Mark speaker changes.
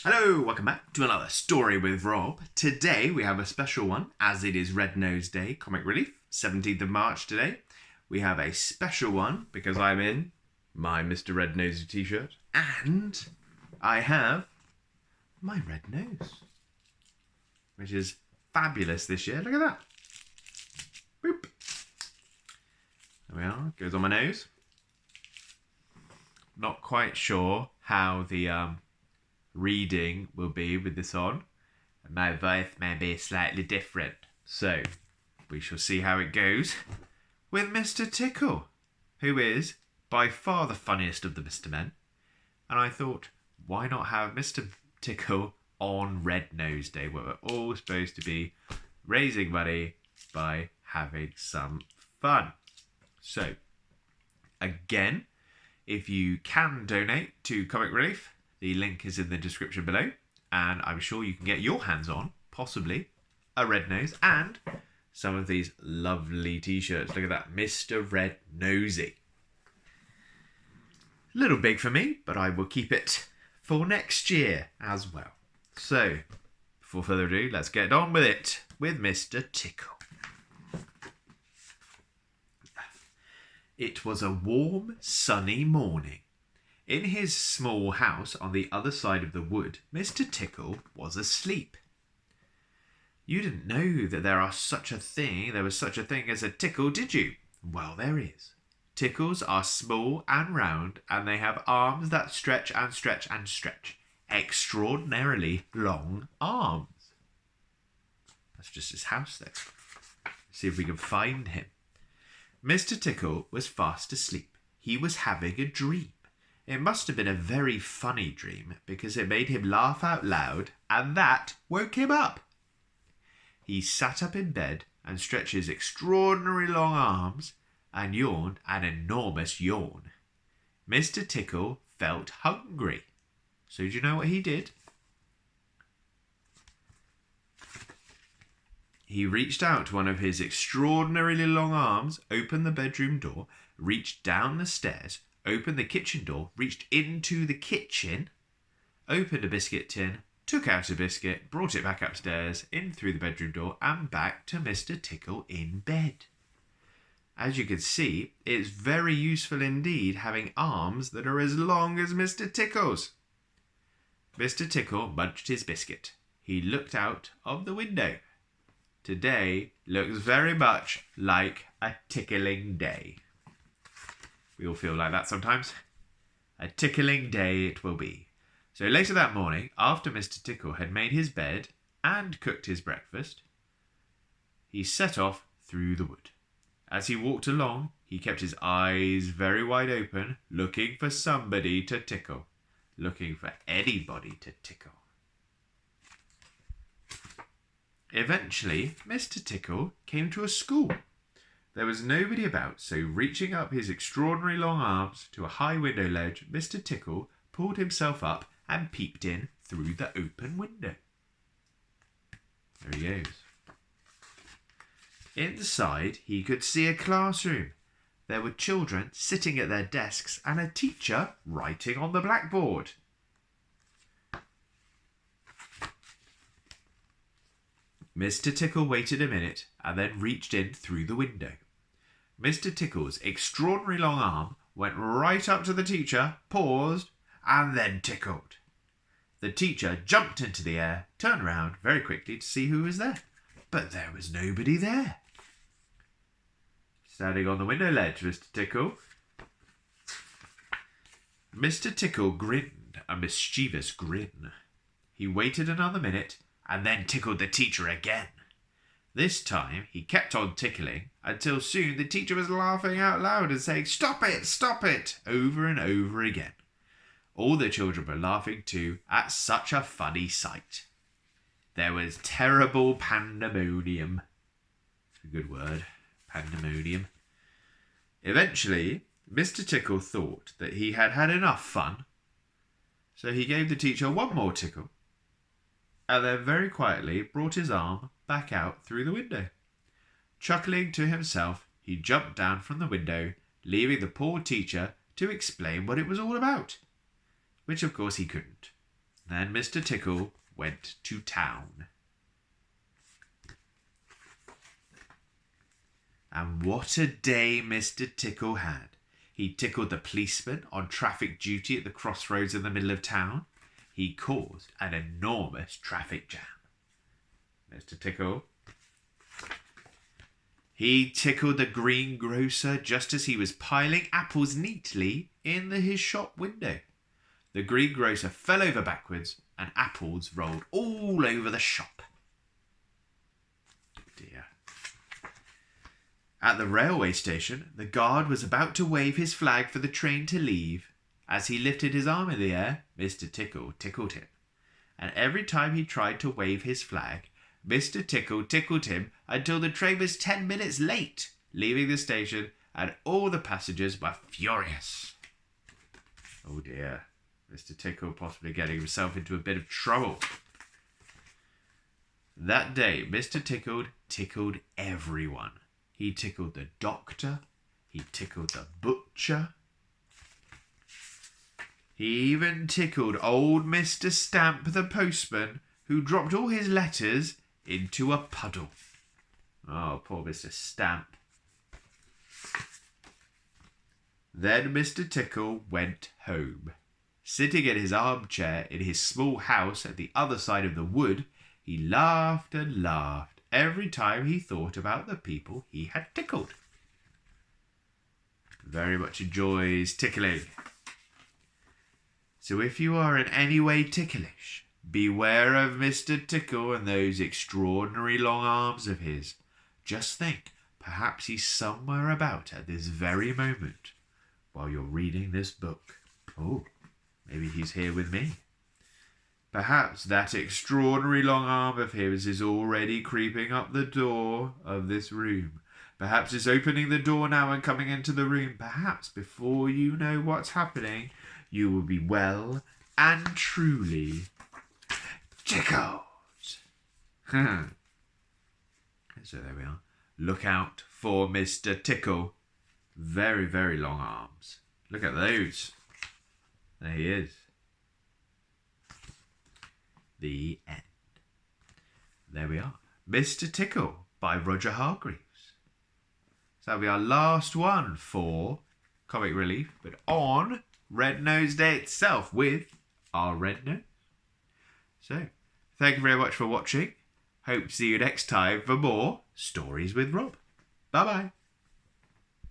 Speaker 1: Hello, welcome back to another story with Rob. Today we have a special one, as it is Red Nose Day, Comic Relief, 17th of March today. We have a special one because I'm in my Mr. Red Nosey t-shirt and I have my red nose, which is fabulous this year. Look at that. Boop. There we are, goes on my nose. Not quite sure how the reading will be with this on. My voice may be slightly different. So, we shall see how it goes with Mr. Tickle, who is by far the funniest of the Mr. Men. And I thought, why not have Mr. Tickle on Red Nose Day, where we're all supposed to be raising money by having some fun. So, again, if you can donate to Comic Relief, the link is in the description below, and I'm sure you can get your hands on, possibly, a red nose and some of these lovely t-shirts. Look at that, Mr. Red Nosey. A little big for me, but I will keep it for next year as well. So, before further ado, let's get on with it with Mr. Tickle. It was a warm, sunny morning. In his small house on the other side of the wood, Mr. Tickle was asleep. You didn't know that there was such a thing as a tickle, did you? Well, there is. Tickles are small and round, and they have arms that stretch and stretch and stretch. Extraordinarily long arms. That's just his house there. See if we can find him. Mr. Tickle was fast asleep. He was having a dream. It must have been a very funny dream because it made him laugh out loud, and that woke him up. He sat up in bed and stretched his extraordinary long arms and yawned an enormous yawn. Mr. Tickle felt hungry. So do you know what he did? He reached out one of his extraordinarily long arms, opened the bedroom door, reached down the stairs, opened the kitchen door, reached into the kitchen, opened a biscuit tin, took out a biscuit, brought it back upstairs, in through the bedroom door, and back to Mr. Tickle in bed. As you can see, it's very useful indeed having arms that are as long as Mr. Tickle's. Mr. Tickle munched his biscuit. He looked out of the window. Today looks very much like a tickling day. We all feel like that sometimes. A tickling day it will be. So later that morning, after Mr. Tickle had made his bed and cooked his breakfast, he set off through the wood. As he walked along, he kept his eyes very wide open, looking for somebody to tickle. Looking for anybody to tickle. Eventually, Mr. Tickle came to a school. There was nobody about, so reaching up his extraordinary long arms to a high window ledge, Mr. Tickle pulled himself up and peeped in through the open window. There he goes. Inside, he could see a classroom. There were children sitting at their desks and a teacher writing on the blackboard. Mr. Tickle waited a minute and then reached in through the window. Mr. Tickle's extraordinary long arm went right up to the teacher, paused, and then tickled. The teacher jumped into the air, turned around very quickly to see who was there. But there was nobody there. Standing on the window ledge, Mr. Tickle. Mr. Tickle grinned a mischievous grin. He waited another minute and then tickled the teacher again. This time, he kept on tickling until soon the teacher was laughing out loud and saying, stop it, over and over again. All the children were laughing too at such a funny sight. There was terrible pandemonium. It's a good word, pandemonium. Eventually, Mr. Tickle thought that he had had enough fun, so he gave the teacher one more tickle, and then very quietly brought his arm back out through the window. Chuckling to himself, he jumped down from the window, leaving the poor teacher to explain what it was all about, which of course he couldn't. Then Mr. Tickle went to town. And what a day Mr. Tickle had. He tickled the policeman on traffic duty at the crossroads in the middle of town. He caused an enormous traffic jam. Mr. Tickle. He tickled the greengrocer just as he was piling apples neatly in his shop window. The greengrocer fell over backwards and apples rolled all over the shop. Dear. At the railway station, the guard was about to wave his flag for the train to leave. As he lifted his arm in the air, Mr. Tickle tickled him. And every time he tried to wave his flag, Mr. Tickle tickled him until the train was 10 minutes late, leaving the station, and all the passengers were furious. Oh dear, Mr. Tickle possibly getting himself into a bit of trouble. That day, Mr. Tickle tickled everyone. He tickled the doctor. He tickled the butcher. He even tickled old Mr. Stamp the postman, who dropped all his letters into a puddle. Oh, poor Mr. Stamp. Then Mr. Tickle went home. Sitting in his armchair in his small house at the other side of the wood, he laughed and laughed every time he thought about the people he had tickled. Very much enjoys tickling. So if you are in any way ticklish, beware of Mr. Tickle and those extraordinary long arms of his. Just think, perhaps he's somewhere about at this very moment while you're reading this book. Oh, maybe he's here with me. Perhaps that extraordinary long arm of his is already creeping up the door of this room. Perhaps it's opening the door now and coming into the room. Perhaps before you know what's happening, you will be well and truly tickled. So there we are. Look out for Mr. Tickle. Very, very long arms. Look at those. There he is. The end. There we are. Mr. Tickle by Roger Hargreaves. So that'll be our last one for Comic Relief, but on Red Nose Day itself with our Red Nose. So, thank you very much for watching. Hope to see you next time for more Stories with Rob. Bye-bye.